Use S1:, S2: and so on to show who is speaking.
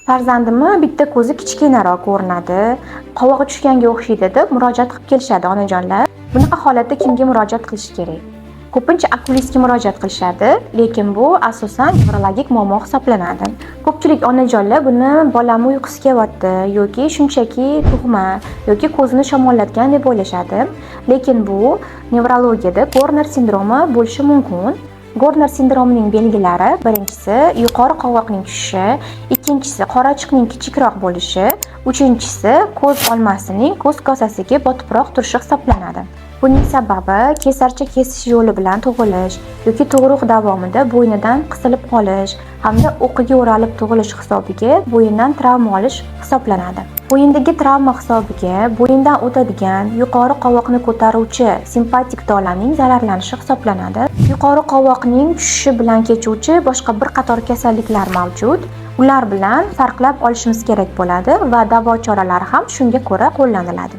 S1: Farzandimni bitta ko'zi kichkinaroq ko'rinadi, qovog'i tushganga o'xshaydi deb murojaat qilib kelishadi onajonlar. Bunaqa holatda kimga murojaat qilish kerak? Ko'pincha okulistga murojaat qilishadi, lekin bu asosan nevrologik muammo hisoblanadi. Ko'pchilik onajonlar buni bolam uyqusi kelyapti yoki shunchaki tug'ma yoki ko'zini shamollatgan deb o'ylashadi. Lekin bu nevrologiyada Gorner sindromi bo'lishi mumkin. Gorner sindromining belgilari: birinchisi yuqori qovoqning tushishi, ikkinchisi qorachiqning kichikroq bo'lishi, uchinchisi ko'z olmasining ko'z kosasiga botibroq turishi hisoblanadi. Buning sababi kesarcha kesish yo'li bilan tug'ilish yoki tug'ruq davomida bo'ynidan qisilib qolish hamda o'qiga o'ralib tug'ilish hisobiga bo'yindan travma olish hisoblanadi. Bo'yindagi travma hisobiga bo'yindan o'tadigan yuqori qovoqni ko'taruvchi simpatik tolaning zararlanishi hisoblanadi. Yuqori qovoqning tushishi bilan kechuvchi boshqa bir qator kasalliklar mavjud. Ular bilan farqlab olishimiz kerak bo'ladi va davo choralari ham shunga ko'ra qo'llaniladi.